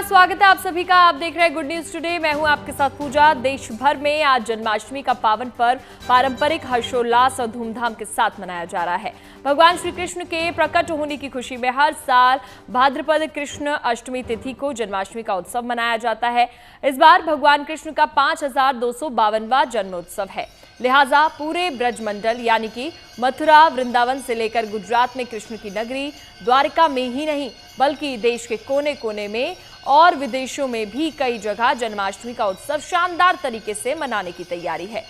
स्वागत है आप सभी का। आप देख रहे हैं गुड न्यूज टुडे। मैं हूं आपके साथ पूजा। देश भर में आज जन्माष्टमी का पावन पर्व पारंपरिक हर्षोल्लास और धूमधाम के साथ मनाया जा रहा है। भगवान श्री कृष्ण के प्रकट होने की खुशी में हर साल भाद्रपद कृष्ण अष्टमी तिथि को जन्माष्टमी का उत्सव मनाया जाता है। इस बार भगवान कृष्ण का 5252वां जन्मोत्सव है, लिहाजा पूरे ब्रजमंडल यानी कि मथुरा, वृंदावन से लेकर गुजरात में कृष्ण की नगरी द्वारका में ही नहीं बल्कि देश के कोने कोने में और विदेशों में भी कई जगह जन्माष्टमी का उत्सव शानदार तरीके से मनाने की तैयारी है।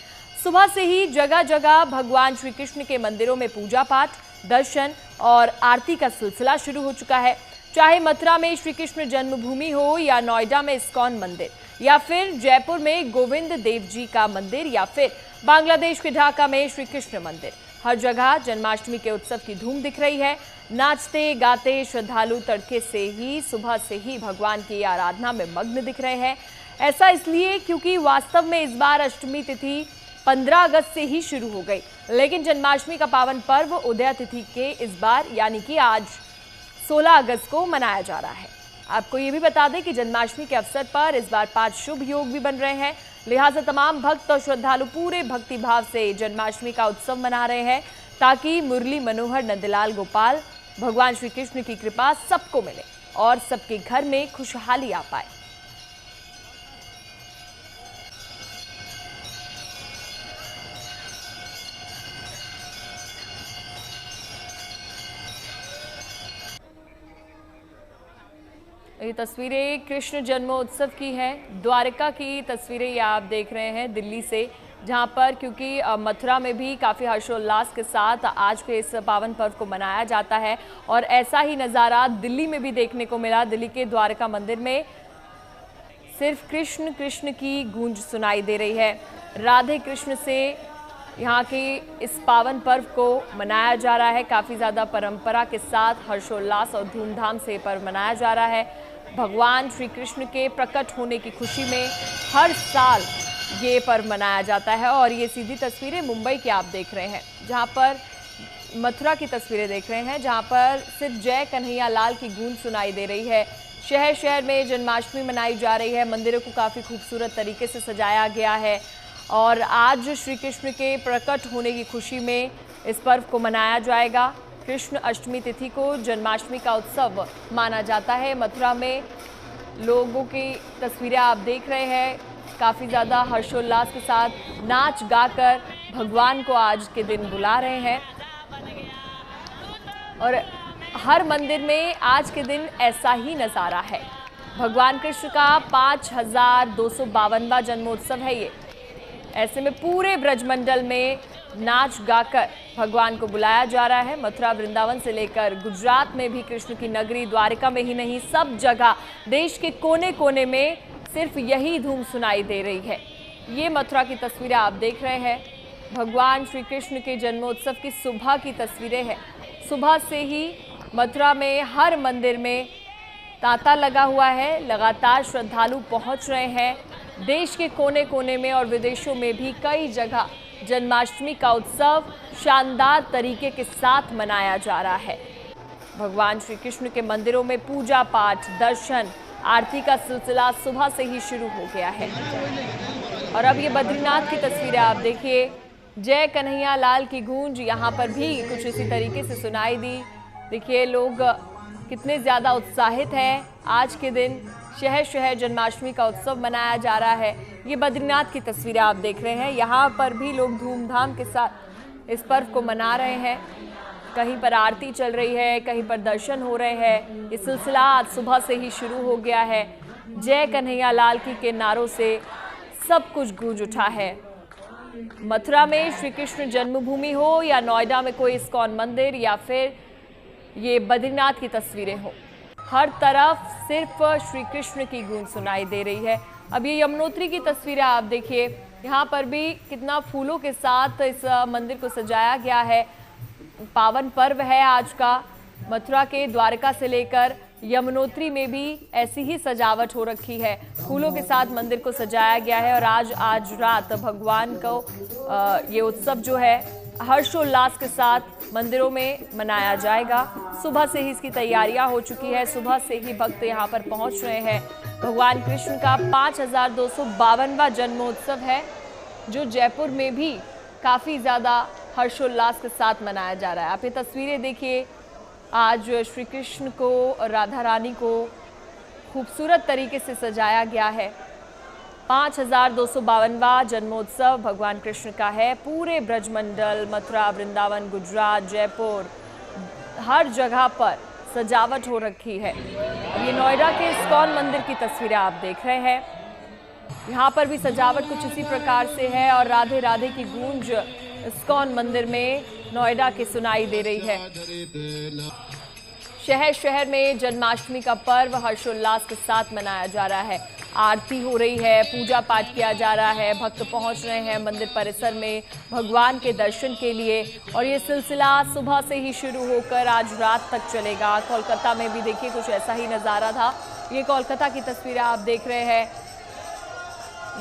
सुबह से ही जगह जगह भगवान श्री कृष्ण के मंदिरों में पूजा पाठ, दर्शन और आरती का सिलसिला शुरू हो चुका है। चाहे मथुरा में श्री कृष्ण जन्मभूमि हो या नोएडा में इस्कॉन मंदिर या फिर जयपुर में गोविंद देव जी का मंदिर या फिर बांग्लादेश के ढाका में श्री कृष्ण मंदिर, हर जगह जन्माष्टमी के उत्सव की धूम दिख रही है। नाचते गाते श्रद्धालु तड़के से ही सुबह से ही भगवान की आराधना में मग्न दिख रहे हैं। ऐसा इसलिए क्योंकि वास्तव में इस बार अष्टमी तिथि 15 अगस्त से ही शुरू हो गई, लेकिन जन्माष्टमी का पावन पर्व उदया तिथि के इस बार यानी कि आज 16 अगस्त को मनाया जा रहा है। आपको ये भी बता दें कि जन्माष्टमी के अवसर पर इस बार 5 शुभ योग भी बन रहे हैं, लिहाजा तमाम भक्त और श्रद्धालु पूरे भक्ति भाव से जन्माष्टमी का उत्सव मना रहे हैं ताकि मुरली मनोहर नंदलाल गोपाल भगवान श्री कृष्ण की कृपा सबको मिले और सबके घर में खुशहाली आ पाए। ये तस्वीरें कृष्ण जन्मोत्सव की है, द्वारका की तस्वीरें ये आप देख रहे हैं दिल्ली से, जहां पर क्योंकि मथुरा में भी काफ़ी हर्षोल्लास के साथ आज के इस पावन पर्व को मनाया जाता है और ऐसा ही नज़ारा दिल्ली में भी देखने को मिला। दिल्ली के द्वारका मंदिर में सिर्फ कृष्ण कृष्ण की गूंज सुनाई दे रही है। राधे कृष्ण से यहाँ के इस पावन पर्व को मनाया जा रहा है। काफ़ी ज़्यादा परंपरा के साथ हर्षोल्लास और धूमधाम से पर्व मनाया जा रहा है। भगवान श्री कृष्ण के प्रकट होने की खुशी में हर साल ये पर्व मनाया जाता है और ये सीधी तस्वीरें मुंबई की आप देख रहे हैं, जहाँ पर मथुरा की तस्वीरें देख रहे हैं, जहाँ पर सिर्फ जय कन्हैया लाल की गूंज सुनाई दे रही है। शहर शहर में जन्माष्टमी मनाई जा रही है। मंदिरों को काफ़ी खूबसूरत तरीके से सजाया गया है और आज श्री कृष्ण के प्रकट होने की खुशी में इस पर्व को मनाया जाएगा। कृष्ण अष्टमी तिथि को जन्माष्टमी का उत्सव माना जाता है। मथुरा में लोगों की तस्वीरें आप देख रहे हैं, काफ़ी ज़्यादा हर्षोल्लास के साथ नाच गाकर भगवान को आज के दिन बुला रहे हैं और हर मंदिर में आज के दिन ऐसा ही नज़ारा है। भगवान कृष्ण का 5252वां जन्मोत्सव है ये। ऐसे में पूरे ब्रजमंडल में नाच गाकर भगवान को बुलाया जा रहा है। मथुरा, वृंदावन से लेकर गुजरात में भी कृष्ण की नगरी द्वारका में ही नहीं, सब जगह देश के कोने कोने में सिर्फ यही धूम सुनाई दे रही है। ये मथुरा की तस्वीरें आप देख रहे हैं। भगवान श्री कृष्ण के जन्मोत्सव की सुबह की तस्वीरें हैं। सुबह से ही मथुरा में हर मंदिर में तांता लगा हुआ है, लगातार श्रद्धालु पहुंच रहे हैं। देश के कोने कोने में और विदेशों में भी कई जगह जन्माष्टमी का उत्सव शानदार तरीके के साथ मनाया जा रहा है। भगवान श्री कृष्ण के मंदिरों में पूजा पाठ, दर्शन, आरती का सिलसिला सुबह से ही शुरू हो गया है। और अब ये बद्रीनाथ की तस्वीरें आप देखिए। जय कन्हैया लाल की गूंज यहाँ पर भी कुछ इसी तरीके से सुनाई दी। देखिए लोग कितने ज़्यादा उत्साहित हैं। आज के दिन शहर शहर जन्माष्टमी का उत्सव मनाया जा रहा है। ये बद्रीनाथ की तस्वीरें आप देख रहे हैं। यहाँ पर भी लोग धूमधाम के साथ इस पर्व को मना रहे हैं। कहीं पर आरती चल रही है, कहीं पर दर्शन हो रहे हैं। ये सिलसिला आज सुबह से ही शुरू हो गया है। जय कन्हैया लाल की के नारों से सब कुछ गूंज उठा है। मथुरा में श्री कृष्ण जन्मभूमि हो या नोएडा में कोई इस्कॉन मंदिर या फिर ये बद्रीनाथ की तस्वीरें हो, हर तरफ सिर्फ श्री कृष्ण की गूंज सुनाई दे रही है। अब ये यमुनोत्री की तस्वीरें आप देखिए। यहाँ पर भी कितना फूलों के साथ इस मंदिर को सजाया गया है। पावन पर्व है आज का। मथुरा के द्वारका से लेकर यमुनोत्री में भी ऐसी ही सजावट हो रखी है। फूलों के साथ मंदिर को सजाया गया है और आज रात भगवान को ये उत्सव जो है हर्षोल्लास के साथ मंदिरों में मनाया जाएगा। सुबह से ही इसकी तैयारियां हो चुकी है। सुबह से ही भक्त यहाँ पर पहुंच रहे हैं। भगवान कृष्ण का 5252वां जन्मोत्सव है, जो जयपुर में भी काफी ज्यादा हर्षोल्लास के साथ मनाया जा रहा है। आप ये तस्वीरें देखिए, आज श्री कृष्ण को और राधा रानी को खूबसूरत तरीके से सजाया गया है। 5252वां जन्मोत्सव भगवान कृष्ण का है। पूरे ब्रजमंडल, मथुरा, वृंदावन, गुजरात, जयपुर, हर जगह पर सजावट हो रखी है। ये नोएडा के इस्कॉन मंदिर की तस्वीरें आप देख रहे हैं। यहाँ पर भी सजावट कुछ इसी प्रकार से है और राधे राधे की गूंज इस्कॉन मंदिर में नोएडा की सुनाई दे रही है। शहर शहर में जन्माष्टमी का पर्व हर्षोल्लास के साथ मनाया जा रहा है। आरती हो रही है, पूजा पाठ किया जा रहा है, भक्त पहुंच रहे हैं मंदिर परिसर में भगवान के दर्शन के लिए और ये सिलसिला सुबह से ही शुरू होकर आज रात तक चलेगा। कोलकाता में भी देखिए कुछ ऐसा ही नज़ारा था। ये कोलकाता की तस्वीरें आप देख रहे हैं।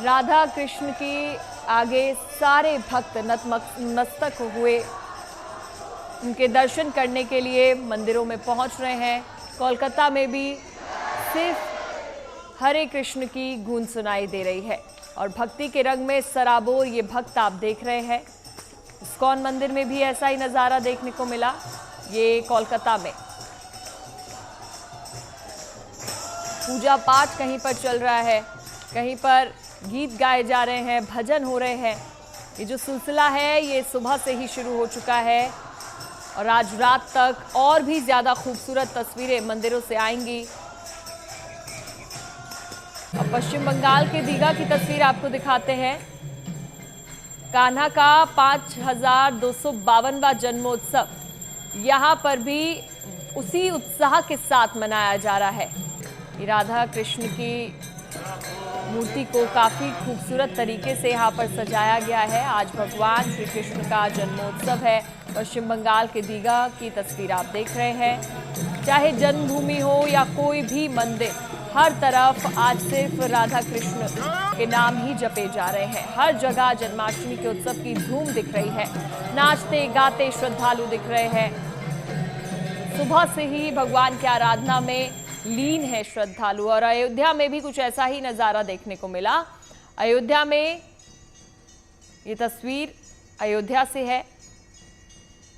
राधा कृष्ण की आगे सारे भक्त नतमस्तक हुए उनके दर्शन करने के लिए मंदिरों में पहुंच रहे हैं। कोलकाता में भी सिर्फ हरे कृष्ण की गूंज सुनाई दे रही है और भक्ति के रंग में सराबोर ये भक्त आप देख रहे हैं। इस्कॉन मंदिर में भी ऐसा ही नज़ारा देखने को मिला। ये कोलकाता में पूजा पाठ कहीं पर चल रहा है, कहीं पर गीत गाए जा रहे हैं, भजन हो रहे हैं। ये जो सिलसिला है ये सुबह से ही शुरू हो चुका है और आज रात तक और भी ज़्यादा खूबसूरत तस्वीरें मंदिरों से आएंगी। अब पश्चिम बंगाल के दीघा की तस्वीर आपको दिखाते हैं। कान्हा का 5252वां जन्मोत्सव यहाँ पर भी उसी उत्साह के साथ मनाया जा रहा है। राधा कृष्ण की मूर्ति को काफ़ी खूबसूरत तरीके से यहाँ पर सजाया गया है। आज भगवान श्री कृष्ण का जन्मोत्सव है। पश्चिम बंगाल के दीघा की तस्वीर आप देख रहे हैं। चाहे जन्मभूमि हो या कोई भी मंदिर, हर तरफ आज सिर्फ राधा कृष्ण के नाम ही जपे जा रहे हैं। हर जगह जन्माष्टमी के उत्सव की धूम दिख रही है। नाचते गाते श्रद्धालु दिख रहे हैं। सुबह से ही भगवान की आराधना में लीन है श्रद्धालु। और अयोध्या में भी कुछ ऐसा ही नज़ारा देखने को मिला। अयोध्या में ये तस्वीर अयोध्या से है।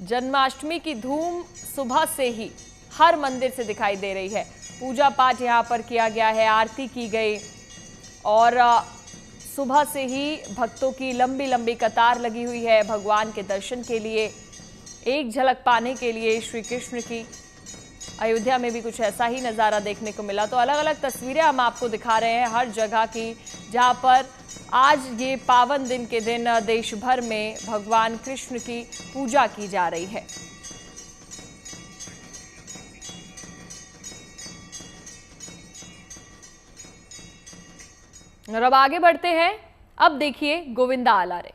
जन्माष्टमी की धूम सुबह से ही हर मंदिर से दिखाई दे रही है। पूजा पाठ यहाँ पर किया गया है, आरती की गई और सुबह से ही भक्तों की लंबी लंबी कतार लगी हुई है भगवान के दर्शन के लिए, एक झलक पाने के लिए श्री कृष्ण की। अयोध्या में भी कुछ ऐसा ही नज़ारा देखने को मिला। तो अलग अलग तस्वीरें हम आपको दिखा रहे हैं हर जगह की, जहाँ पर आज ये पावन दिन के दिन देश भर में भगवान कृष्ण की पूजा की जा रही है। और अब आगे बढ़ते हैं। अब देखिए गोविंदा आलारे।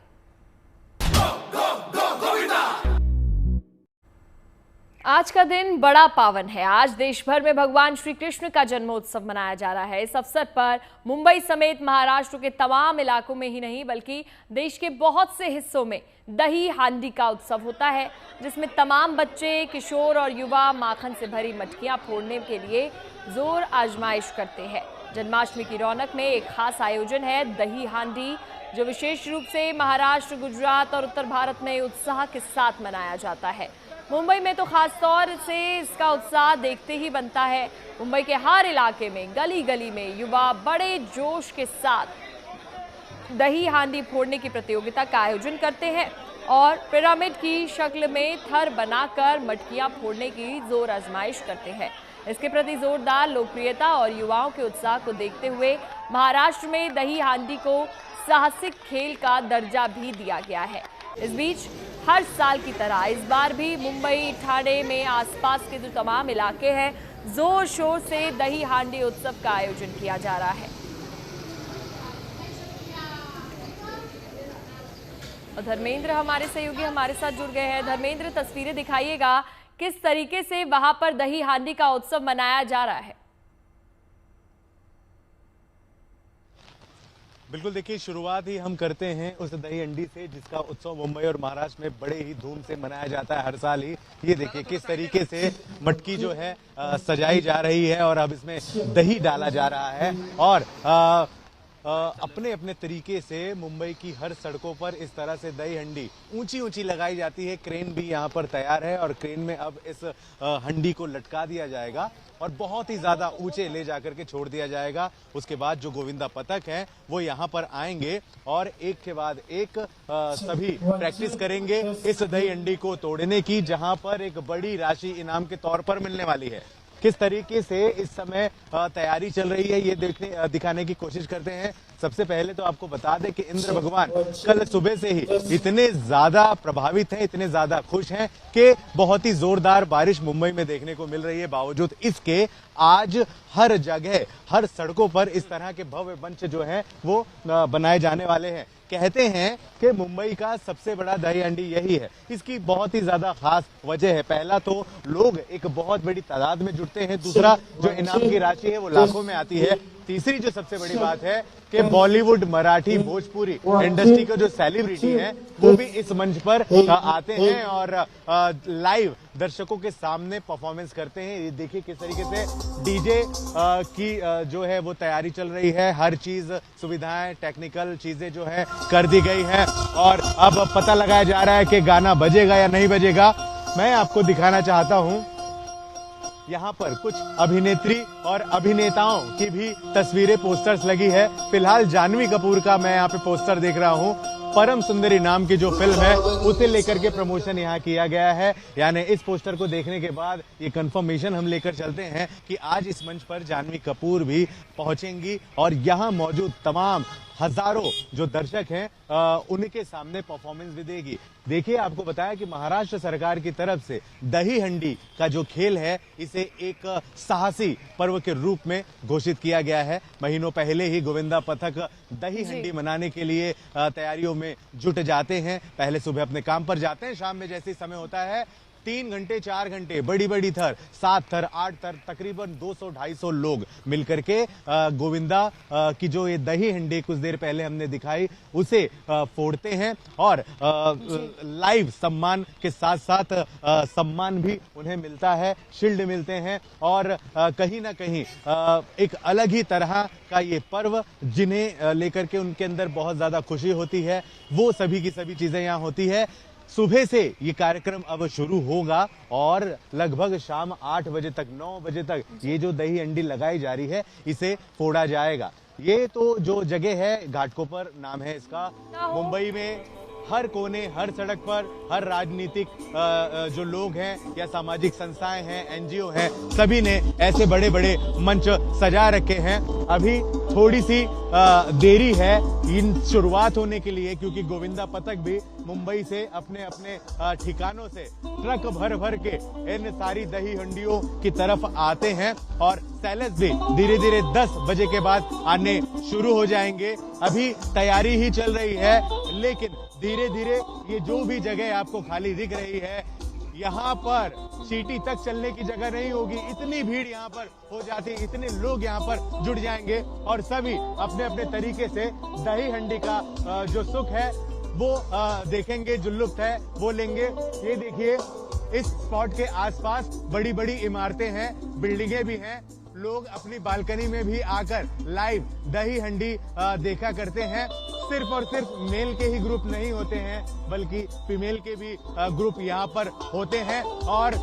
आज का दिन बड़ा पावन है। आज देश भर में भगवान श्री कृष्ण का जन्मोत्सव मनाया जा रहा है। इस अवसर पर मुंबई समेत महाराष्ट्र के तमाम इलाकों में ही नहीं बल्कि देश के बहुत से हिस्सों में दही हांडी का उत्सव होता है, जिसमें तमाम बच्चे, किशोर और युवा माखन से भरी मटकियां फोड़ने के लिए जोर आजमाइश करते हैं। जन्माष्टमी की रौनक में एक खास आयोजन है दही हांडी, जो विशेष रूप से महाराष्ट्र, गुजरात और उत्तर भारत में उत्साह के साथ मनाया जाता है। मुंबई में तो खास तौर से इसका उत्साह देखते ही बनता है। मुंबई के हर इलाके में, गली गली में युवा बड़े जोश के साथ दही हांडी फोड़ने की प्रतियोगिता का आयोजन करते हैं और पिरामिड की शक्ल में थर बनाकर मटकियां फोड़ने की जोर आजमाइश करते हैं। इसके प्रति जोरदार लोकप्रियता और युवाओं के उत्साह को देखते हुए महाराष्ट्र में दही हांडी को साहसिक खेल का दर्जा भी दिया गया है। इस बीच हर साल की तरह इस बार भी मुंबई, ठाणे में आसपास के जो तमाम इलाके हैं, जोर शोर से दही हांडी उत्सव का आयोजन किया जा रहा है। और धर्मेंद्र हमारे सहयोगी हमारे साथ जुड़ गए हैं। धर्मेंद्र, तस्वीरें दिखाइएगा, किस तरीके से वहां पर दही हांडी का उत्सव मनाया जा रहा है? बिल्कुल, देखिए शुरुआत ही हम करते हैं उस दही हंडी से जिसका उत्सव मुंबई और महाराष्ट्र में बड़े ही धूम से मनाया जाता है हर साल ही। ये देखिए किस तरीके से मटकी जो है सजाई जा रही है और अब इसमें दही डाला जा रहा है और अपने अपने तरीके से मुंबई की हर सड़कों पर इस तरह से दही हंडी ऊंची ऊंची लगाई जाती है। क्रेन भी यहाँ पर तैयार है और क्रेन में अब इस हंडी को लटका दिया जाएगा और बहुत ही ज्यादा ऊंचे ले जाकर के छोड़ दिया जाएगा। उसके बाद जो गोविंदा पथक है वो यहाँ पर आएंगे और एक के बाद एक सभी प्रैक्टिस करेंगे इस दही हंडी को तोड़ने की, जहां पर एक बड़ी राशि इनाम के तौर पर मिलने वाली है। किस तरीके से इस समय तैयारी चल रही है ये दिखाने की कोशिश करते हैं। सबसे पहले तो आपको बता दें कि इंद्र भगवान कल सुबह से ही इतने ज्यादा प्रभावित हैं, इतने ज्यादा खुश हैं कि बहुत ही जोरदार बारिश मुंबई में देखने को मिल रही है। बावजूद इसके आज हर जगह हर सड़कों पर इस तरह के भव्य मंच जो है वो बनाए जाने वाले हैं। कहते हैं कि मुंबई का सबसे बड़ा दही हंडी यही है। इसकी बहुत ही ज्यादा खास वजह है, पहला तो लोग एक बहुत बड़ी तादाद में जुटते हैं, दूसरा जो इनाम की राशि है वो लाखों में आती है, तीसरी जो सबसे बड़ी बात है कि बॉलीवुड, मराठी, भोजपुरी इंडस्ट्री के जो सेलिब्रिटी हैं वो भी इस मंच पर आते हैं और लाइव दर्शकों के सामने परफॉर्मेंस करते हैं। ये देखिए किस तरीके से डीजे की जो है वो तैयारी चल रही है, हर चीज सुविधाएं टेक्निकल चीजें जो है कर दी गई है और अब पता लगाया जा रहा है कि गाना बजेगा या नहीं बजेगा। मैं आपको दिखाना चाहता हूं यहाँ पर कुछ अभिनेत्री और अभिनेताओं की भी तस्वीरें, पोस्टर्स लगी है। फिलहाल जानवी कपूर का मैं यहाँ पे पोस्टर देख रहा हूँ। परम सुंदरी नाम की जो फिल्म है उसे लेकर के प्रमोशन यहाँ किया गया है। यानी इस पोस्टर को देखने के बाद ये कंफर्मेशन हम लेकर चलते हैं कि आज इस मंच पर जानवी कपूर भी पहुंचेंगी और यहाँ मौजूद तमाम हजारों जो दर्शक हैं उनके सामने परफॉर्मेंस भी देगी। देखिए आपको बताया कि महाराष्ट्र सरकार की तरफ से दही हंडी का जो खेल है इसे एक साहसी पर्व के रूप में घोषित किया गया है। महीनों पहले ही गोविंदा पथक दही हंडी मनाने के लिए तैयारियों में जुट जाते हैं। पहले सुबह अपने काम पर जाते हैं, शाम में जैसे समय होता है 3 घंटे 4 घंटे बड़ी बड़ी थर, 7 थर 8 थर तकरीबन 200-250 लोग मिलकर के गोविंदा की जो ये दही हंडी कुछ देर पहले हमने दिखाई उसे फोड़ते हैं और लाइव सम्मान के साथ साथ सम्मान भी उन्हें मिलता है, शील्ड मिलते हैं और कहीं ना कहीं एक अलग ही तरह का ये पर्व जिन्हें लेकर के उनके अंदर बहुत ज्यादा खुशी होती है वो सभी की सभी चीजें यहाँ होती है। सुबह से ये कार्यक्रम अब शुरू होगा और लगभग शाम 8 बजे तक 9 बजे तक ये जो दही हंडी लगाई जा रही है इसे फोड़ा जाएगा। ये तो जो जगह है घाटकोपर नाम है इसका। मुंबई में हर कोने, हर सड़क पर, हर राजनीतिक जो लोग हैं या सामाजिक संस्थाएं हैं, एनजीओ हैं, सभी ने ऐसे बड़े बड़े मंच सजा रखे हैं। अभी थोड़ी सी देरी है इन शुरुआत होने के लिए क्योंकि गोविंदा पथक भी मुंबई से अपने अपने ठिकानों से ट्रक भर भर के इन सारी दही हंडियों की तरफ आते हैं और सेलर्स भी धीरे धीरे 10 बजे के बाद आने शुरू हो जाएंगे। अभी तैयारी ही चल रही है लेकिन धीरे धीरे ये जो भी जगह आपको खाली दिख रही है यहाँ पर सीटी तक चलने की जगह नहीं होगी। इतनी भीड़ यहाँ पर हो जाती है, इतने लोग यहाँ पर जुड़ जाएंगे और सभी अपने अपने तरीके से दही हंडी का जो सुख है वो देखेंगे, जो लुत्फ है वो लेंगे। ये देखिए इस स्पॉट के आसपास बड़ी बड़ी इमारतें हैं, बिल्डिंगें भी हैं। लोग अपनी बालकनी में भी आकर लाइव दही हंडी देखा करते हैं। सिर्फ और सिर्फ मेल के ही ग्रुप नहीं होते हैं बल्कि फीमेल के भी ग्रुप यहाँ पर होते हैं और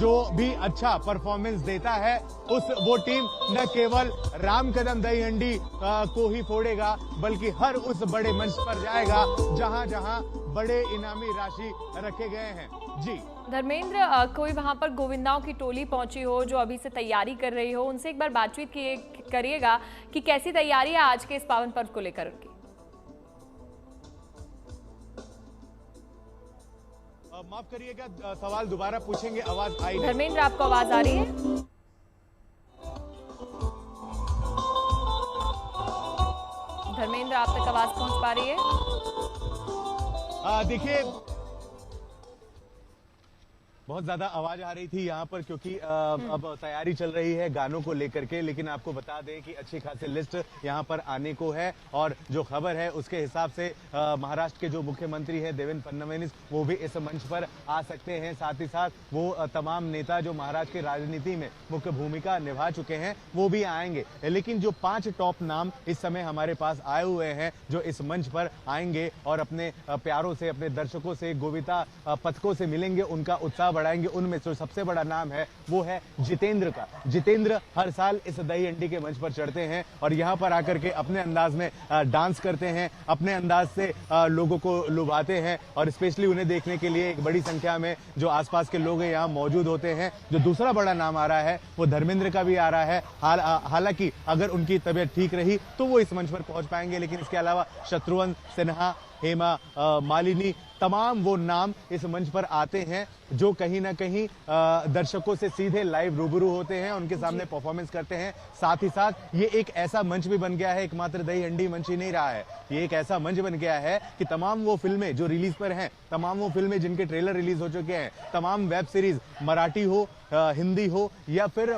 जो भी अच्छा परफॉर्मेंस देता है वो टीम न केवल राम कदम दही हंडी को ही फोड़ेगा बल्कि हर उस बड़े मंच पर जाएगा जहां जहां बड़े इनामी राशि रखे गए हैं। जी धर्मेंद्र, कोई वहां पर गोविंदाओं की टोली पहुंची हो जो अभी से तैयारी कर रही हो, उनसे एक बार बातचीत करिएगा कि कैसी तैयारी है आज के इस पावन पर्व को लेकर उनकी। माफ करिएगा, सवाल दोबारा पूछेंगे, आवाज आई नहीं। धर्मेंद्र, आपको आवाज आ रही है? धर्मेंद्र, आप तक आवाज पहुंच पा रही है? देखिए बहुत ज्यादा आवाज आ रही थी यहाँ पर क्योंकि अब तैयारी चल रही है गानों को लेकर के, लेकिन आपको बता दें कि अच्छी खासी लिस्ट यहाँ पर आने को है। और जो खबर है उसके हिसाब से महाराष्ट्र के जो मुख्यमंत्री हैं देवेंद्र फडणवीस, वो भी इस मंच पर आ सकते हैं। साथ ही साथ वो तमाम नेता जो महाराष्ट्र की राजनीति में मुख्य भूमिका निभा चुके हैं वो भी आएंगे। लेकिन जो 5 टॉप नाम इस समय हमारे पास आए हुए हैं जो इस मंच पर आएंगे और अपने प्यारों से, अपने दर्शकों से, गोविता पथकों से मिलेंगे, उनका उत्साह बढ़ाएंगे, उनमें जो सबसे बड़ा नाम है वो है जितेंद्र का। जितेंद्र हर साल इस दही हंडी के मंच पर चढ़ते हैं और यहाँ पर आकर के अपने अंदाज में डांस करते हैं, अपने अंदाज से लोगों को लुभाते हैं और स्पेशली उन्हें देखने के लिए एक बड़ी संख्या में जो आसपास के लोग हैं यहाँ मौजूद होते हैं। जो दूसरा बड़ा नाम आ रहा है वो धर्मेंद्र का भी आ रहा है। हालांकि अगर उनकी तबीयत ठीक रही तो वो इस मंच पर पहुंच पाएंगे, लेकिन इसके अलावा शत्रुघ्न सिन्हा, हेमा मालिनी, तमाम वो नाम इस मंच पर आते हैं जो कहीं ना कहीं दर्शकों से सीधे लाइव रूबरू होते हैं, उनके सामने परफॉर्मेंस करते हैं। साथ ही साथ ये एक ऐसा मंच भी बन गया है, एकमात्र दही हंडी मंच ही नहीं रहा है, ये एक ऐसा मंच बन गया है कि तमाम वो फिल्में जो रिलीज पर हैं, तमाम वो फिल्में जिनके ट्रेलर रिलीज हो चुके हैं, तमाम वेब सीरीज मराठी हो, हिंदी हो या फिर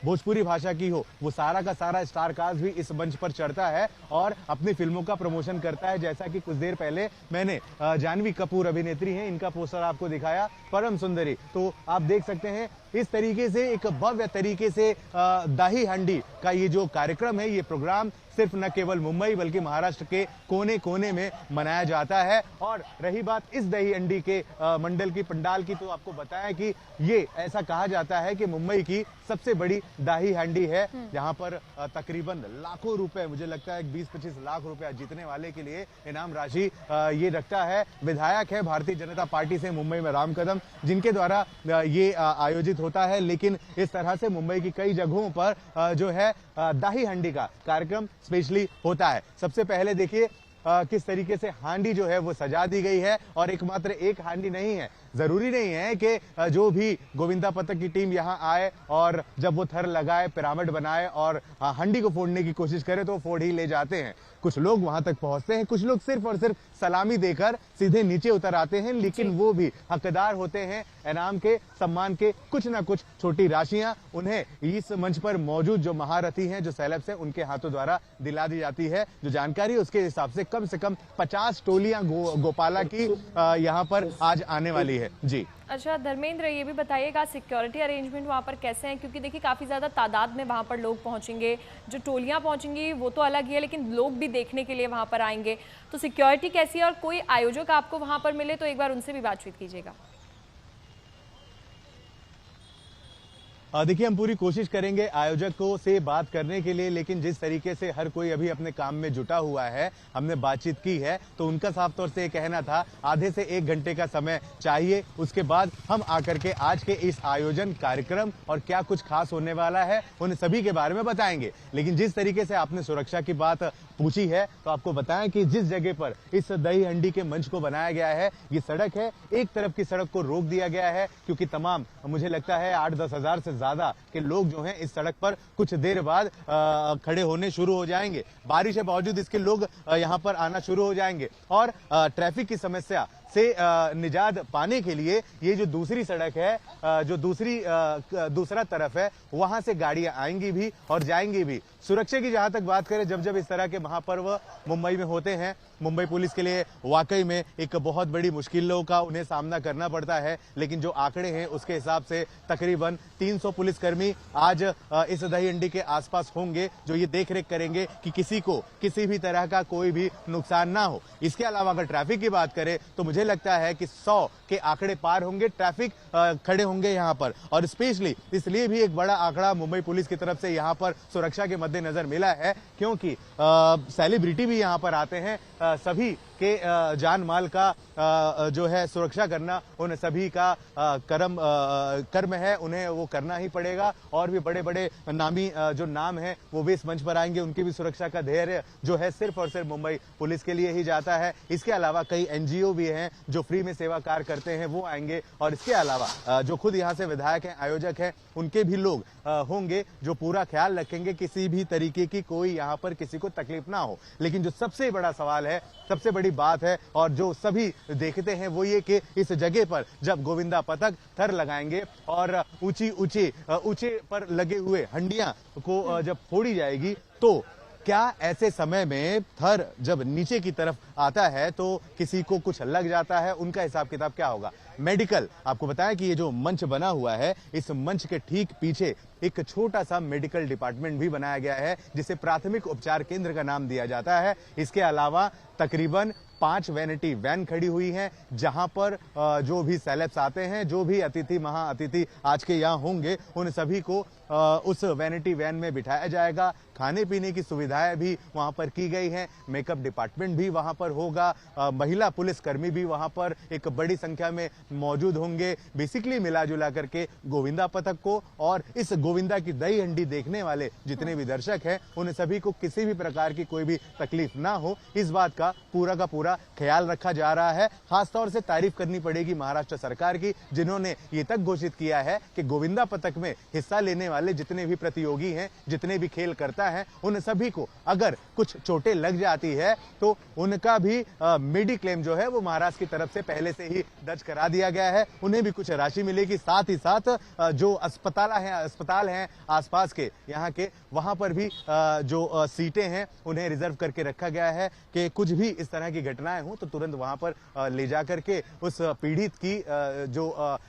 भोजपुरी भाषा की हो, वो सारा का सारा स्टार कास्ट भी इस मंच पर चढ़ता है और अपनी फिल्मों का प्रमोशन करता है। जैसा कि कुछ देर पहले मैंने जानवी कपूर अभिनेत्री हैं, इनका पोस्टर आपको दिखाया, परम सुंदरी, तो आप देख सकते हैं इस तरीके से एक भव्य तरीके से दही हंडी का ये जो कार्यक्रम है, ये प्रोग्राम सिर्फ न केवल मुंबई बल्कि महाराष्ट्र के कोने कोने में मनाया जाता है। और रही बात इस दही हंडी के मंडल की, पंडाल की, तो आपको बताया कि ये ऐसा कहा जाता है कि मुंबई की सबसे बड़ी दही हंडी है, जहां पर तकरीबन लाखों रुपए, मुझे लगता है 20-25 लाख रुपया जीतने वाले के लिए इनाम राशि ये रखता है। विधायक है भारतीय जनता पार्टी से मुंबई में राम कदम, जिनके द्वारा ये आयोजित होता है। लेकिन इस तरह से मुंबई की कई जगहों पर जो है दही हंडी का कार्यक्रम स्पेशली होता है। सबसे पहले देखिए किस तरीके से हांडी जो है वो सजा दी गई है और एकमात्र एक हांडी नहीं है। जरूरी नहीं है कि जो भी गोविंदा पथक की टीम यहाँ आए और जब वो थर लगाए, पिरामिड बनाए और हांडी को फोड़ने की कोशिश करे तो फोड़ ही ले जाते हैं। कुछ लोग वहां तक पहुंचते हैं, कुछ लोग सिर्फ और सिर्फ सलामी देकर सीधे नीचे उतर आते हैं, लेकिन वो भी हकदार होते हैं इनाम के, सम्मान के। कुछ ना कुछ छोटी राशियां उन्हें इस मंच पर मौजूद जो महारथी हैं, जो सेलेब्स हैं, उनके हाथों द्वारा दिला दी जाती है। जो जानकारी है उसके हिसाब से कम 50 टोलियां गोपाला की यहाँ पर आज आने वाली है। जी अच्छा धर्मेंद्र, ये भी बताइएगा सिक्योरिटी अरेंजमेंट वहाँ पर कैसे हैं, क्योंकि देखिए काफ़ी ज़्यादा तादाद में वहाँ पर लोग पहुँचेंगे, जो टोलियाँ पहुँचेंगी वो तो अलग ही है, लेकिन लोग भी देखने के लिए वहाँ पर आएंगे, तो सिक्योरिटी कैसी है और कोई आयोजक आपको वहाँ पर मिले तो एक बार उनसे भी बातचीत कीजिएगा। देखिए हम पूरी कोशिश करेंगे आयोजकों से बात करने के लिए, लेकिन जिस तरीके से हर कोई अभी अपने काम में जुटा हुआ है, हमने बातचीत की है तो उनका साफ तौर से कहना था आधे से 1 घंटे का समय चाहिए, उसके बाद हम आकर के आज के इस आयोजन कार्यक्रम और क्या कुछ खास होने वाला है उन सभी के बारे में बताएंगे। लेकिन जिस तरीके से आपने सुरक्षा की बात पूछी है तो आपको बताएं कि जिस जगह पर इस दही हंडी के मंच को बनाया गया है, ये सड़क है, एक तरफ की सड़क को रोक दिया गया है क्योंकि तमाम, मुझे लगता है 8-10 हजार से ज्यादा के लोग जो हैं इस सड़क पर कुछ देर बाद खड़े होने शुरू हो जाएंगे। बारिश के बावजूद इसके लोग यहाँ पर आना शुरू हो जाएंगे और ट्रैफिक की समस्या से निजात पाने के लिए ये जो दूसरी सड़क है, जो दूसरा तरफ है, वहां से गाड़ियां आएंगी भी और जाएंगी भी। सुरक्षा की जहां तक बात करें, जब इस तरह के महापर्व मुंबई में होते हैं, मुंबई पुलिस के लिए वाकई में एक बहुत बड़ी मुश्किलों का उन्हें सामना करना पड़ता है। लेकिन जो आंकड़े हैं उसके हिसाब से तकरीबन 300 पुलिसकर्मी आज इस दही हंडी के आसपास होंगे, जो ये देखरेख करेंगे कि किसी को किसी भी तरह का कोई भी नुकसान ना हो। इसके अलावा अगर ट्रैफिक की बात करें तो मुझे लगता है कि 100 के आंकड़े पार होंगे, ट्रैफिक खड़े होंगे यहाँ पर। और स्पेशली इसलिए भी एक बड़ा आंकड़ा मुंबई पुलिस की तरफ से यहाँ पर सुरक्षा के मद्देनजर मिला है क्योंकि सेलिब्रिटी भी यहाँ पर आते हैं। सभी के जान माल का जो है सुरक्षा करना उन सभी का कर्म है, उन्हें वो करना ही पड़ेगा। और भी बड़े बड़े नामी जो नाम है वो भी इस मंच पर आएंगे, उनकी भी सुरक्षा का धैर्य जो है सिर्फ और सिर्फ मुंबई पुलिस के लिए ही जाता है। इसके अलावा कई एनजीओ भी हैं जो फ्री में सेवा कार्य करते हैं, वो आएंगे। और इसके अलावा जो खुद यहाँ से विधायक हैं, आयोजक हैं, उनके भी लोग होंगे जो पूरा ख्याल रखेंगे किसी भी तरीके की कोई यहाँ पर किसी को तकलीफ ना हो। लेकिन जो सबसे बड़ा सवाल है, सबसे बड़ी बड़ी बात है और जो सभी देखते हैं वो ये कि इस जगह पर जब गोविंदा पथक थर लगाएंगे और ऊंचे पर लगे हुए हंडिया को जब फोड़ी जाएगी तो क्या ऐसे समय में थर जब नीचे की तरफ आता है तो किसी को कुछ लग जाता है, उनका हिसाब किताब क्या होगा। मेडिकल, आपको बताया कि ये जो मंच बना हुआ है, इस मंच के ठीक पीछे एक छोटा सा मेडिकल डिपार्टमेंट भी बनाया गया है जिसे प्राथमिक उपचार केंद्र का नाम दिया जाता है। इसके अलावा तकरीबन 5 वैनिटी वैन खड़ी हुई हैं जहां पर जो भी सेलेब्स आते हैं, जो भी अतिथि महाअतिथि आज के यहाँ होंगे, उन सभी को उस वैनिटी वैन में बिठाया जाएगा। खाने पीने की सुविधाएं भी वहां पर की गई हैं, मेकअप डिपार्टमेंट भी वहां पर होगा, महिला पुलिसकर्मी भी वहां पर एक बड़ी संख्या में मौजूद होंगे। बेसिकली मिला जुला करके गोविंदा पथक को और इस गोविंदा की दही हंडी देखने वाले जितने भी दर्शक हैं उन सभी को किसी भी प्रकार की कोई भी तकलीफ ना हो, इस बात का पूरा ख्याल रखा जा रहा है। खासतौर से तारीफ करनी पड़ेगी महाराष्ट्र सरकार की, जिन्होंने ये तक घोषित किया है कि गोविंदा पथक में हिस्सा लेने वाले जितने भी प्रतियोगी हैं, जितने भी खेल करता है, उन सभी को अगर कुछ चोटें लग जाती है तो उनका भी मेडिक्लेम जो है वो महाराष्ट्र की तरफ से पहले से ही दर्ज करा दिया गया है। उन्हें भी कुछ राशि मिलेगी। साथ ही साथ जो अस्पताल हैं आसपास के यहाँ के, वहां पर भी जो सीटें हैं उन्हें रिजर्व करके रखा गया है कि कुछ भी इस तरह की घटनाएं हो तो तुरंत वहां पर ले जा करके उस पीड़ित की जो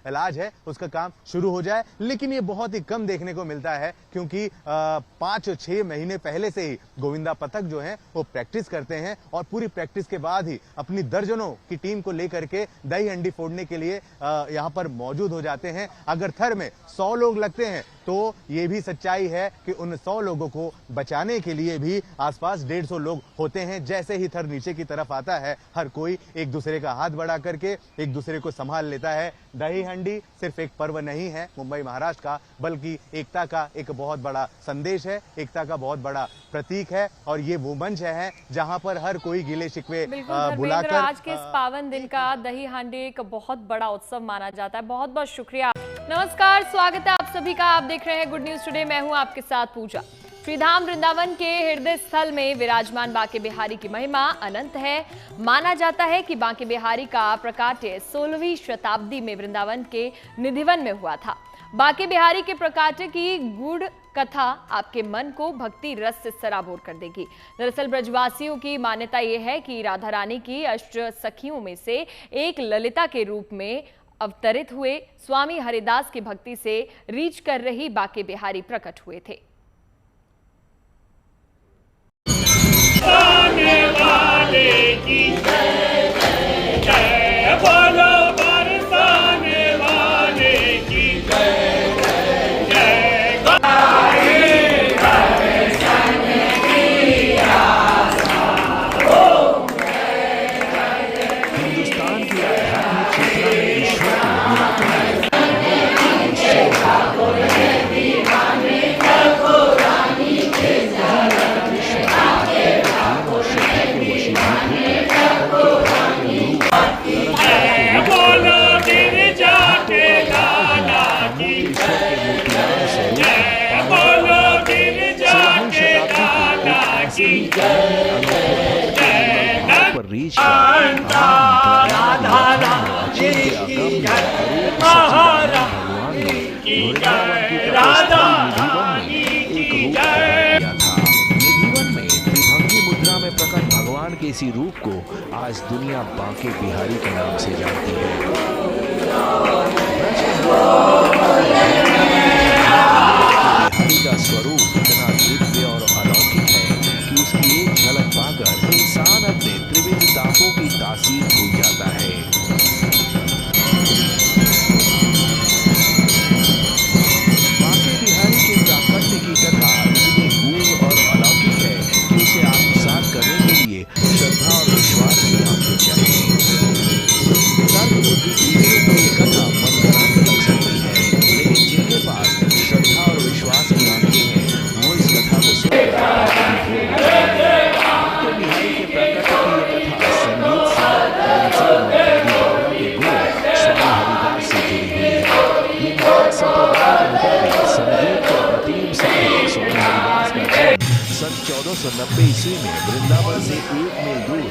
इलाज है उसका काम शुरू हो जाए। लेकिन ये बहुत ही कम देखने को मिलता है क्योंकि 5-6 महीने पहले से ही गोविंदा पथक जो है वो प्रैक्टिस करते हैं और पूरी प्रैक्टिस के बाद ही अपनी दर्जनों की टीम को लेकर के दही हंडी फोड़ने के लिए यहाँ पर मौजूद हो जाते हैं। अगर थर में 100 लोग लगते हैं तो ये भी सच्चाई है कि उन 100 लोगों को बचाने के लिए भी आसपास 150 लोग होते हैं। जैसे ही थर नीचे की तरफ आता है, हर कोई एक दूसरे का हाथ बढ़ा करके एक दूसरे को संभाल लेता है। दही हंडी सिर्फ एक पर्व नहीं है मुंबई महाराष्ट्र का, बल्कि एकता का एक बहुत बड़ा संदेश है, एकता का बहुत बड़ा प्रतीक है और ये वो मंच है जहां पर हर कोई गिले शिकवे बुलाकर आज के इस पावन दिन का दही हांडी एक बहुत बड़ा उत्सव माना जाता है। बहुत बहुत शुक्रिया। नमस्कार, स्वागत है आप सभी का। आप देख रहे हैं गुड न्यूज टुडे। मैं हूं आपके साथ पूजा। श्रीधाम वृंदावन के हृदय स्थल में विराजमान बांके बिहारी की महिमा अनंत है। माना जाता है कि बांके बिहारी का प्रकाट्य 16वीं शताब्दी में वृंदावन के निधिवन में हुआ था। बांके बिहारी के प्रकाट्य की गूढ़ कथा आपके मन को भक्ति रस से सराबोर कर देगी। दरअसल ब्रजवासियों की मान्यता यह है कि राधा रानी की अष्ट सखियों में से एक ललिता के रूप में अवतरित हुए स्वामी हरिदास की भक्ति से रीच कर रही बांके बिहारी प्रकट हुए थे। भगवान के इसी रूप को आज दुनिया बांके बिहारी के नाम से जानती है। बिहारी का स्वरूप इतना दिव्य और अलौकिक है कि उसकी एक झलक पाकर इंसान अपने त्रिविध तापों की तासीर भूल जाता है। बांके बिहारी के प्राकट्य की कथा इतनी गूढ़ और अलौकिक है कि उसे आत्मसात करने के लिए श्रद्धा और विश्वास की आंखें चाहिए। तर्क बुद्धि को ये कथा मनगढ़ंत 1490 ईस्वी में वृंदावन से 1 मील दूर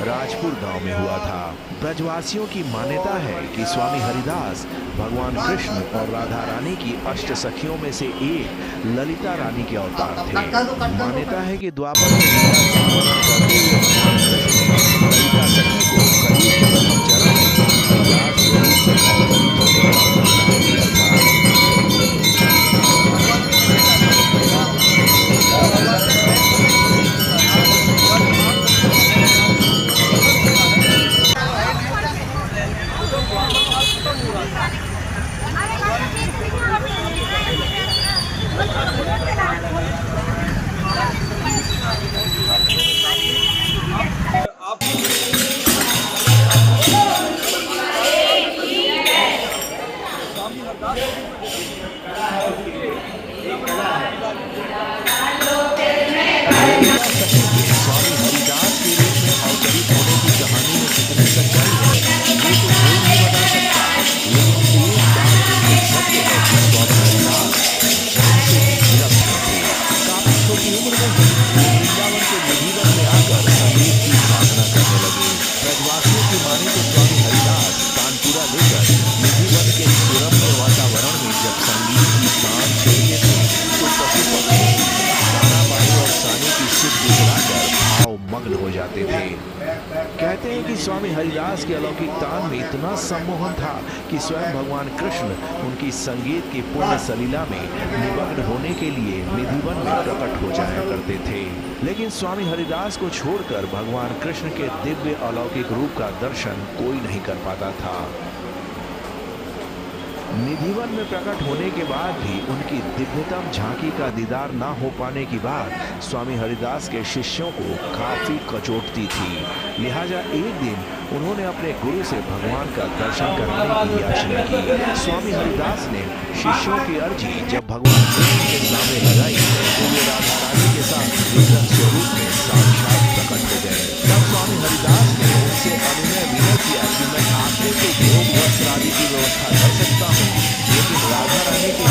राजपुर गांव में हुआ था। ब्रजवासियों की मान्यता है कि स्वामी हरिदास भगवान कृष्ण और राधा रानी की अष्ट सखियों में से एक ललिता रानी के अवतार थे। मान्यता है कि द्वापर में लीला संवरण करते हुए भगवान कृष्ण ने ललिता सखी को कलयुग के प्रथम चरण में हरिदास स्वरूप में अवतरित होने का वरदान दिया था। कहते हैं कि स्वामी हरिदास के अलौकिक तान में इतना सम्मोहन था कि स्वयं भगवान कृष्ण उनकी संगीत की पुण्य सलीला में निमग्न होने के लिए निधिवन में प्रकट हो जाया करते थे। लेकिन स्वामी हरिदास को छोड़कर भगवान कृष्ण के दिव्य अलौकिक रूप का दर्शन कोई नहीं कर पाता था। निधिवन में प्रकट होने के बाद भी उनकी दिव्यतम झांकी का दीदार ना हो पाने की बात स्वामी हरिदास के शिष्यों को काफी कचोटती थी। लिहाजा एक दिन उन्होंने अपने गुरु से भगवान का दर्शन कराने की याचना की। स्वामी हरिदास ने शिष्यों की अर्जी जब भगवान कृष्ण के सामने लगाई तो वे राधा रानी के साथ विग्रह स्वरूप में साक्षात प्रकट हो गए। तब स्वामी हरिदास ने उनसे अनुनय विनय किया कि मैं आपके से भोग वस्त्र आदि की व्यवस्था कर सकता हूँ, लेकिन राधा रानी के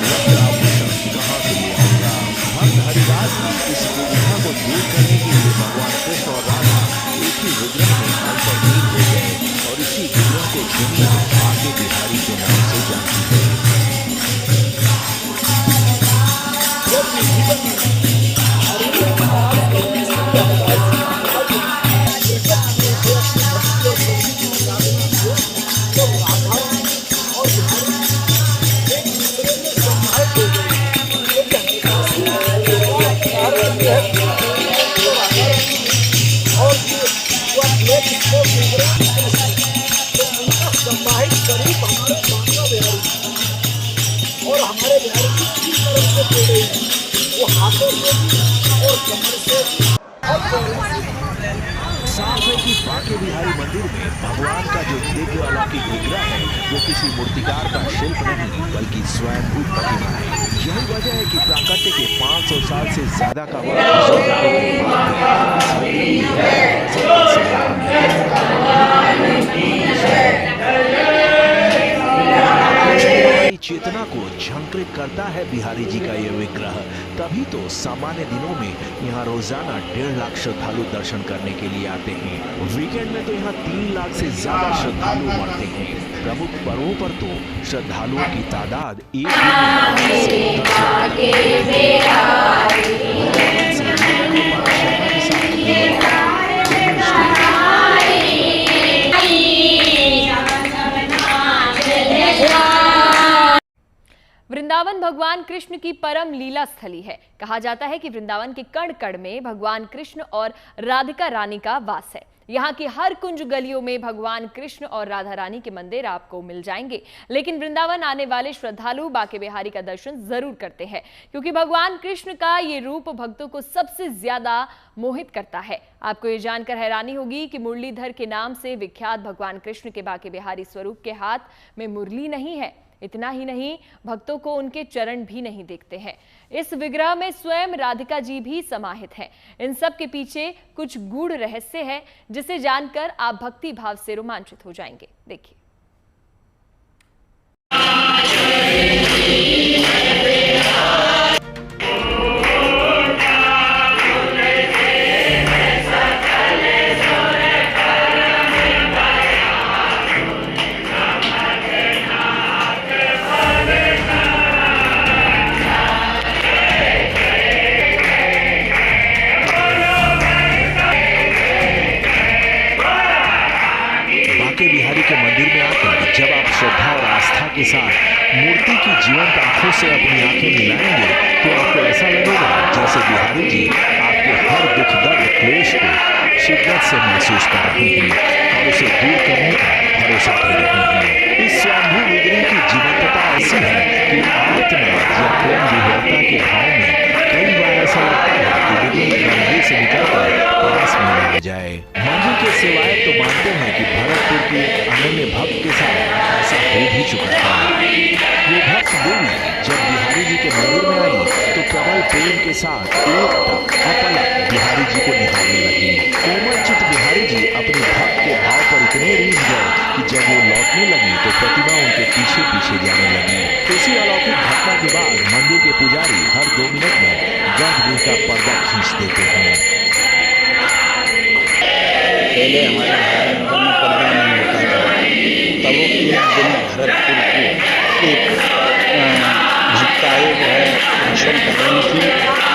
वस्त्र आभूषण कहाँ से ले आऊंगा। भक्त हरिदास की इस दुविधा को दूर करने के लिए भगवान कृष्ण और राधा एक ही विग्रह में अंतर्लीन हो गए और इसी विग्रह को दुनिया आगे बिहारी के नाम से जानती है। और हमारे बिहार की तीन तरफ से जोड़े हैं, वो हाथों से और कमर से। साफ है कि बांके बिहारी मंदिर में भगवान का जो दिव्य अलौकिक विग्रह है वो किसी मूर्तिकार का शिल्प नहीं बल्कि स्वयं प्रतिमा है। यही वजह है कि प्राकट्य के 500 साल से ज्यादा का चेतना को झंकृत करता है बिहारी जी का यह विग्रह। तभी तो सामान्य दिनों में यहाँ रोजाना 1.5 लाख श्रद्धालु दर्शन करने के लिए आते हैं। वीकेंड में तो यहाँ 3 लाख से ज्यादा श्रद्धालु बढ़ते हैं। प्रमुख पर्वों पर तो श्रद्धालुओं की तादाद एक वृंदावन भगवान कृष्ण की परम लीला स्थली है। कहा जाता है कि वृंदावन के कण कण में भगवान कृष्ण और राधिका रानी का वास है। यहाँ की हर कुंज गलियों में भगवान कृष्ण और राधा रानी के मंदिर आपको मिल जाएंगे। लेकिन वृंदावन आने वाले श्रद्धालु बांके बिहारी का दर्शन जरूर करते हैं, क्योंकि भगवान कृष्ण का ये रूप भक्तों को सबसे ज्यादा मोहित करता है। आपको ये जानकर हैरानी होगी कि मुरलीधर के नाम से विख्यात भगवान कृष्ण के बांके बिहारी स्वरूप के हाथ में मुरली नहीं है। इतना ही नहीं, भक्तों को उनके चरण भी नहीं दिखते हैं। इस विग्रह में स्वयं राधिका जी भी समाहित हैं। इन सब के पीछे कुछ गूढ़ रहस्य है, जिसे जानकर आप भक्ति भाव से रोमांचित हो जाएंगे। देखिए। मूर्ति की जीवंत आंखों से अपनी आंखें मिलाएंगे तो आपको ऐसा लगेगा जैसे बिहारी जी आपके हर दुख दर्द क्लेश को शिद्दत से महसूस कर रहे हैं और उसे दूर करने का भरोसा दे रहे हैं। इस स्वयंभू विग्रह की जीवंतता ऐसी है कि आत्मवाद या प्रेम विह्वलता के भाव में कई बार ऐसा लगता है कि विग्रह गंभीर से निकलकर पास में आ जाए। मंदिर के सेवायत तो मानते हैं कि भरतपुर की एक अनन्य भक्त के साथ ऐसा हो भी चुका था। वो भक्त देवी जब बिहारी जी के मंदिर में आई तो प्रबल प्रेम के साथ एकता अपलक बिहारी जी को निहारने लगी। कोमल चित बिहारी जी अपने भक्त के भाव पर इतने रीझ गए कि जब वो लौटने लगी तो प्रतिमा उनके पीछे पीछे जाने लगी। इसी अलौकिक घटना के बाद मंदिर के पुजारी हर 2 मिनट में गर्भगृह का पर्दा खींच देते हैं। पहले हमारे भारत में पर्दा नहीं होता था, तब वो एक दिन भरतपुर को एक भक्त आए जो है दर्शन कर रही थी।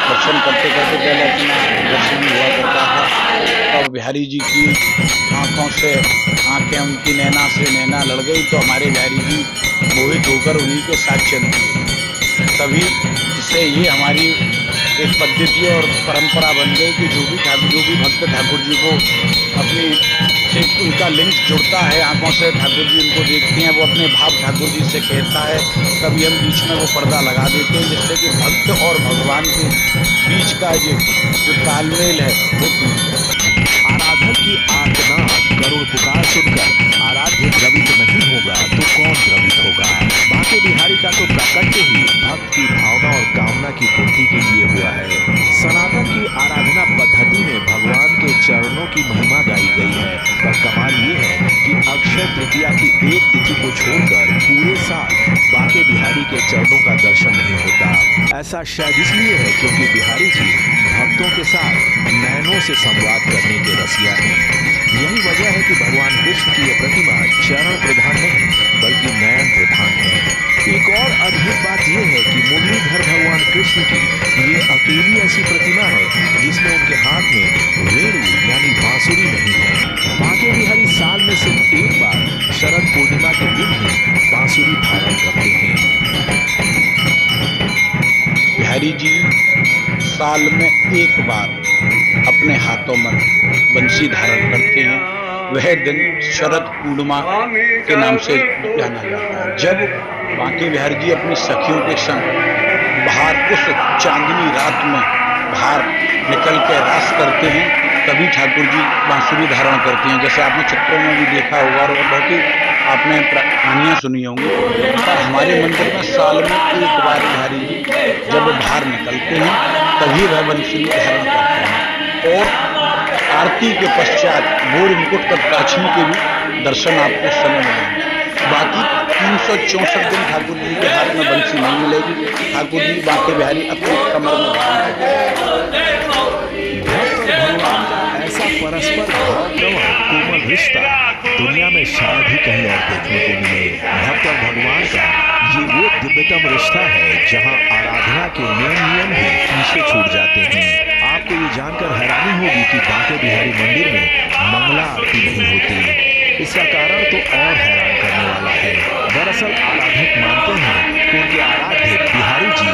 दर्शन करते करते पहले अपना दर्शन हुआ करता था, तब बिहारी जी की आंखों से आंखें उनकी नैना से नैना लड़ गई तो हमारे बिहारी जी मोहित होकर उन्हीं के साथ चल दिए। तभी इससे ये हमारी एक पद्धति और परंपरा बन गई कि जो भी भक्त ठाकुर जी को अपनी एक उनका लिंक जुड़ता है आंखों से, ठाकुर जी उनको देखते हैं, वो अपने भाव ठाकुर जी से कहता है, तभी हम बीच में वो पर्दा लगा देते हैं जिससे कि भक्त और भगवान के बीच का जो तालमेल है वो आराधक की आर्तनाद करुण पुकार सुनकर आराध्य द्रवित नहीं होगा तो कौन द्रवित होगा। बांके बिहारी का तो प्राकट्य ही भक्त की भावना और कामना की पूर्ति के लिए हुआ है। सनातन की आराधना पद्धति में भगवान के चरणों की महिमा गाई गई है, पर कमाल ये है कि अक्षय तृतीया की एक तिथि को छोड़कर पूरे साल बांके बिहारी के चरणों का दर्शन नहीं होता। ऐसा शायद इसलिए है क्योंकि बिहारी जी भक्तों के साथ नयनों से संवाद करने के रसिया हैं। यही वजह है कि भगवान कृष्ण की यह प्रतिमा चरण प्रधान नहीं बल्कि नयन प्रधान है। एक और अद्भुत बात यह है कि मुरलीधर भगवान कृष्ण की ये अकेली ऐसी प्रतिमा है जिसमें उनके हाथ में वेणु यानी बांसुरी नहीं है। बांके बिहारी साल में सिर्फ एक बार शरद पूर्णिमा के दिन ही बांसुरी धारण करते हैं। बिहारी जी साल में एक बार अपने हाथों में बंसी धारण करते हैं। वह दिन शरद पूर्णिमा के नाम से जाना जाता है। जब बांके बिहारी जी अपनी सखियों के संग बाहर उस चांदनी रात में बाहर निकल के रास करते हैं तभी ठाकुर जी बांसुरी धारण करते हैं। जैसे आपने चित्रों में भी देखा होगा और बहुत ही आपने कहानियाँ सुनी होंगी, पर हमारे मंदिर में साल में एक बार बिहारी जी जब बाहर निकलते हैं तभी वह बांसुरी धारण करते हैं और आरती के पश्चात भोर मुकुट कटाक्षी के भी दर्शन आपको उस समय मिलेंगे। बाकी 364 दिन ठाकुर जी के हाथ में बंसी नहीं मिलेगी। ठाकुर जी बांके बिहारी अपनी कमर में भगवान का ऐसा परस्पर भावप्रवण कोमल रिश्ता दुनिया में शायद ही कहीं और देखने को मिले। भक्त और भगवान का ये वो दिव्यतम रिश्ता है जहां आराधना के नियम भी पीछे छूट जाते हैं। आपको ये जानकर हैरानी होगी कि बांके बिहारी मंदिर में मंगला आरती नहीं होती। इसका कारण तो और हैरान करने वाला है। दरअसल आराधक मानते हैं कि उनके आराध्य बिहारी जी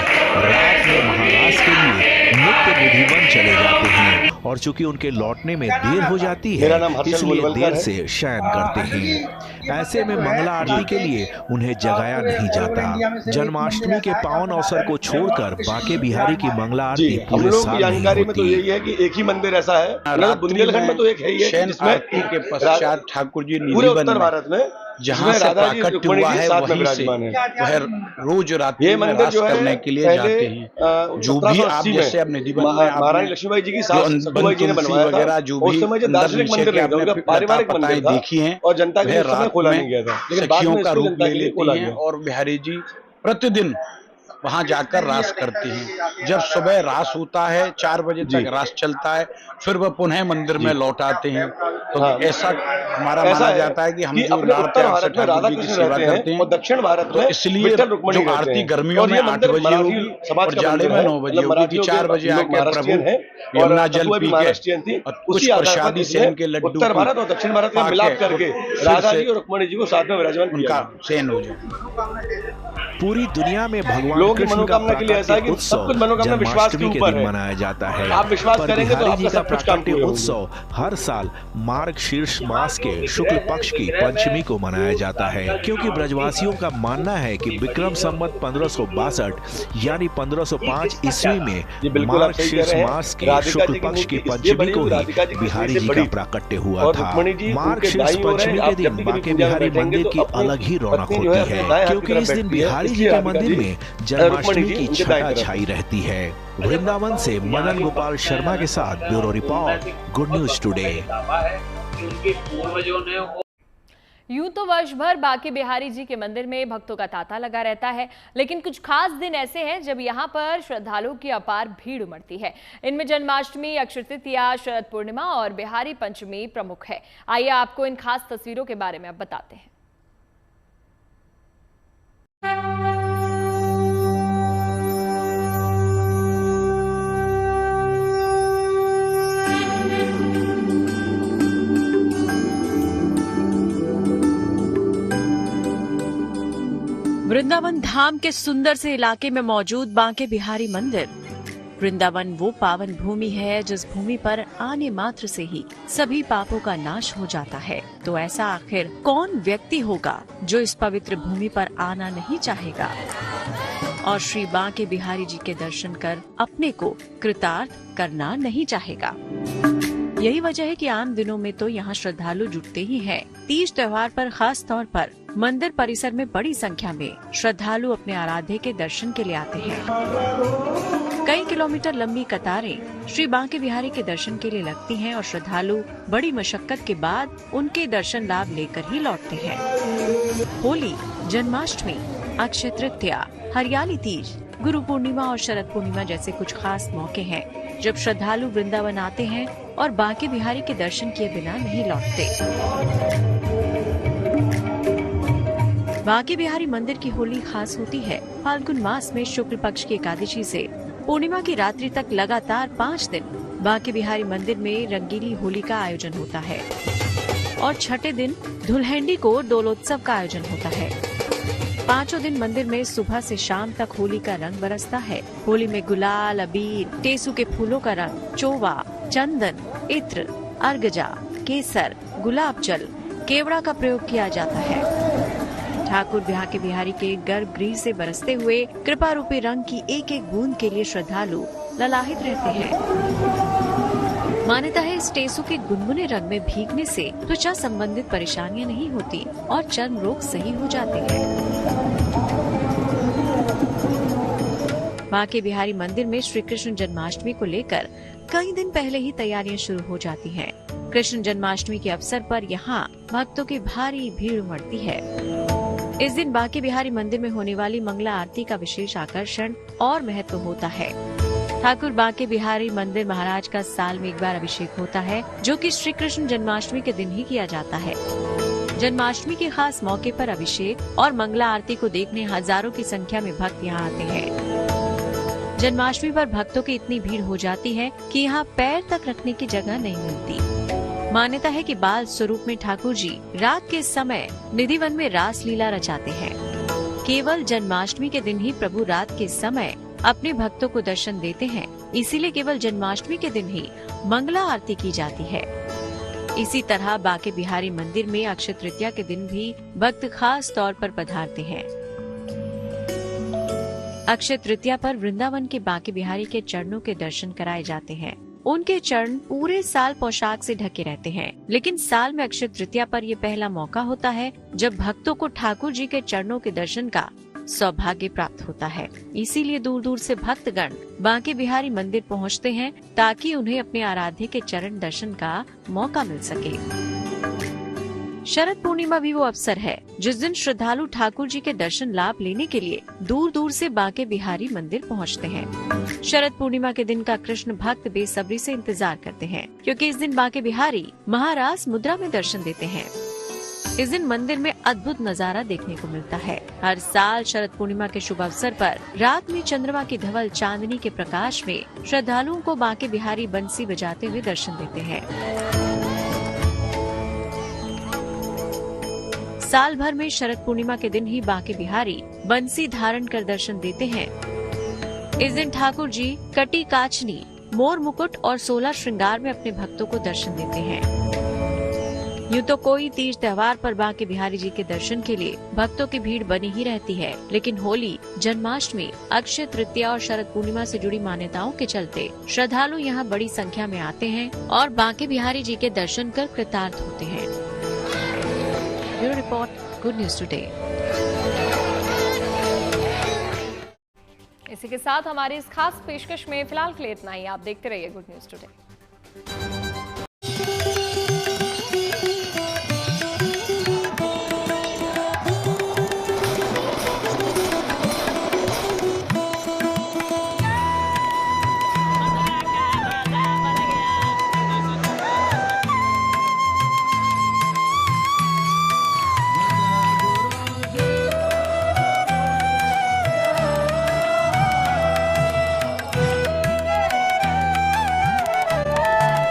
रात में महाराज के लिए नित्य विधिवन चले जाते हैं और चूंकि उनके लौटने में देर हो जाती है इसलिए देर से शयन करते हैं। ऐसे में मंगला आरती के लिए उन्हें जगाया नहीं जाता। जन्माष्टमी के पावन अवसर को छोड़कर बांके बिहारी की मंगला आरती पूरे साल जानकारी में तो यही है कि एक ही मंदिर ऐसा है बुंदेलखंड में तो एक है ही है जिसमें आरती के पश्चात ठाकुर जी पूरे उत्तर भारत में जहाँ से प्राकट्य हुआ है वहीं से वह रोज रात में रास करने के लिए जाते हैं। जो भी आप जैसे अब निधिवन में महारानी लक्ष्मीबाई जी की सास सतुबाई जी ने बनवाया वगैरह जो भी दार्शनिक मंदिर नहीं था, पारिवारिक मंदिर था देखी है और जनता के सामने खोला नहीं गया था, लेकिन सखियों का रूप ले लेती हैं और बिहारी जी प्रतिदिन वहां जाकर रास करते हैं। जब सुबह रास होता है 4 बजे तक रास चलता है, फिर वह पुनः मंदिर में लौट आते हैं। तो ऐसा हमारा माना जाता है कि हम जो उत्तर भारत में राधा कृष्ण रहते हैं और दक्षिण भारत में इसलिए जो आरती गर्मियों में 8 बजे होगी और जाड़े में 9 बजे होगी, 4 बजे आके प्रभु यमुना जल पी के और कुछ प्रसादी सेन के लड्डू उत्तर भारत और दक्षिण भारत में मिलाप करके राधा जी और रुक्मिणी जी को साथ में विराजमान उनका सेन हो जाए। पूरी दुनिया में भगवान लोगों की कृष्ण का मनोकामना के लिए ऐसा है कि प्राकट्य सब कुछ मनोकामना विश्वास के जन्माष्टमी के ऊपर दिन है। मनाया जाता है। आप विश्वास पर करेंगे तो बिहारी आपका जी का सब कुछ काम प्राकट्य पूरे होंगे। उत्सव हर साल मार्ग शीर्ष मास के शुक्ल पक्ष की पंचमी को मनाया जाता है, क्योंकि ब्रजवासियों का मानना है कि विक्रम संवत 1562 यानी 1505 ईस्वी में मार्ग शीर्ष मास के शुक्ल पक्ष की पंचमी को ही बिहारी जी का प्राकट्य हुआ था। मार्ग शीर्ष पंचमी के दिन बांके बिहारी मंदिर की अलग ही रौनक होती है, क्योंकि इस दिन बिहारी जी के मंदिर में जन्माष्टमी की छटा छाई रहती है। वृंदावन से मदन गोपाल शर्मा के साथ bureau report, good news today. यूं तो वर्ष भर बांके बिहारी जी के मंदिर में भक्तों का तांता लगा रहता है, लेकिन कुछ खास दिन ऐसे हैं जब यहां पर श्रद्धालुओं की अपार भीड़ उमड़ती है। इनमें जन्माष्टमी, अक्षय तृतीया, शरद पूर्णिमा और बिहारी पंचमी प्रमुख है। आइए आपको इन खास तस्वीरों के बारे में अब बताते हैं। वृंदावन धाम के सुंदर से इलाके में मौजूद बांके बिहारी मंदिर। वृंदावन वो पावन भूमि है जिस भूमि पर आने मात्र से ही सभी पापों का नाश हो जाता है। तो ऐसा आखिर कौन व्यक्ति होगा जो इस पवित्र भूमि पर आना नहीं चाहेगा और श्री बांके बिहारी जी के दर्शन कर अपने को कृतार्थ करना नहीं चाहेगा। यही वजह है कि आम दिनों में तो यहाँ श्रद्धालु जुटते ही हैं। तीज त्योहार पर खास तौर पर मंदिर परिसर में बड़ी संख्या में श्रद्धालु अपने आराध्य के दर्शन के लिए आते हैं। कई किलोमीटर लंबी कतारें श्री बांके बिहारी के दर्शन के लिए लगती हैं और श्रद्धालु बड़ी मशक्कत के बाद उनके दर्शन लाभ लेकर ही लौटते हैं। होली, जन्माष्टमी, अक्षय तृतीया, हरियाली तीज, गुरु पूर्णिमा और शरद पूर्णिमा जैसे कुछ खास मौके हैं जब श्रद्धालु वृंदावन आते हैं और बांके बिहारी के दर्शन किए बिना नहीं लौटते। बांके बिहारी मंदिर की होली खास होती है। फाल्गुन मास में शुक्ल पक्ष की एकादशी से पूर्णिमा की रात्रि तक लगातार 5 दिन बांके बिहारी मंदिर में रंगीली होली का आयोजन होता है और छठे दिन धुलहंडी को डोलोत्सव का आयोजन होता है। 5 दिन मंदिर में सुबह से शाम तक होली का रंग बरसता है। होली में गुलाल, अबीर, टेसू के फूलों का रंग, चोवा, चंदन, इत्र, अर्गजा, केसर, गुलाब जल, केवड़ा का प्रयोग किया जाता है। ठाकुर बांके बिहारी के गर्भगृह से बरसते हुए कृपा रूपी रंग की एक एक बूंद के लिए श्रद्धालु ललाहित रहते हैं। मान्यता है इस टेसू के गुनगुने रंग में भीगने से त्वचा संबंधित परेशानियां नहीं होती और चर्म रोग सही हो जाते हैं। बांके बिहारी मंदिर में श्री कृष्ण जन्माष्टमी को लेकर कई दिन पहले ही तैयारियां शुरू हो जाती हैं। कृष्ण जन्माष्टमी के अवसर पर यहाँ भक्तों की भारी भीड़ उमड़ती है। इस दिन बांके बिहारी मंदिर में होने वाली मंगला आरती का विशेष आकर्षण और महत्व होता है। ठाकुर बांके बिहारी मंदिर महाराज का साल में एक बार अभिषेक होता है, जो कि श्री कृष्ण जन्माष्टमी के दिन ही किया जाता है। जन्माष्टमी के खास मौके पर अभिषेक और मंगला आरती को देखने हजारों की संख्या में भक्त यहाँ आते हैं। जन्माष्टमी पर भक्तों की इतनी भीड़ हो जाती है कि यहाँ पैर तक रखने की जगह नहीं मिलती। मान्यता है कि बाल स्वरूप में ठाकुर जी रात के समय निधिवन में रास लीला रचाते हैं। केवल जन्माष्टमी के दिन ही प्रभु रात के समय अपने भक्तों को दर्शन देते हैं, इसीलिए केवल जन्माष्टमी के दिन ही मंगला आरती की जाती है। इसी तरह बांके बिहारी मंदिर में अक्षय तृतीया के दिन भी भक्त खास तौर पर पधारते हैं। अक्षय तृतीया पर वृंदावन के बांके बिहारी के चरणों के दर्शन कराए जाते हैं। उनके चरण पूरे साल पोशाक से ढके रहते हैं, लेकिन साल में अक्षय तृतीया पर यह पहला मौका होता है जब भक्तों को ठाकुर जी के चरणों के दर्शन का सौभाग्य प्राप्त होता है। इसीलिए दूर दूर से भक्तगण बांके बिहारी मंदिर पहुंचते हैं ताकि उन्हें अपने आराध्य के चरण दर्शन का मौका मिल सके। शरद पूर्णिमा भी वो अवसर है जिस दिन श्रद्धालु ठाकुर जी के दर्शन लाभ लेने के लिए दूर दूर से बांके बिहारी मंदिर पहुंचते हैं। शरद पूर्णिमा के दिन का कृष्ण भक्त बेसब्री से इंतजार करते हैं, क्योंकि इस दिन बांके बिहारी महारास मुद्रा में दर्शन देते हैं। इस दिन मंदिर में अद्भुत नजारा देखने को मिलता है। हर साल शरद पूर्णिमा के शुभ अवसर पर रात में चंद्रमा की धवल चांदनी के प्रकाश में श्रद्धालुओं को बांके बिहारी बंसी बजाते हुए दर्शन देते हैं। साल भर में शरद पूर्णिमा के दिन ही बांके बिहारी बंसी धारण कर दर्शन देते हैं। इस दिन ठाकुर जी कटी काचनी, मोर मुकुट और 16 श्रृंगार में अपने भक्तों को दर्शन देते हैं। यूँ तो कोई तीज त्योहार पर बांके बिहारी जी के दर्शन के लिए भक्तों की भीड़ बनी ही रहती है, लेकिन होली, जन्माष्टमी, अक्षय तृतीया और शरद पूर्णिमा से जुड़ी मान्यताओं के चलते श्रद्धालु यहाँ बड़ी संख्या में आते हैं और बांके बिहारी जी के दर्शन कर कृतार्थ होते हैं। Bureau report, good news today. इसी के साथ हमारी इस खास पेशकश में फिलहाल के लिए इतना ही। आप देखते रहिए गुड न्यूज टुडे।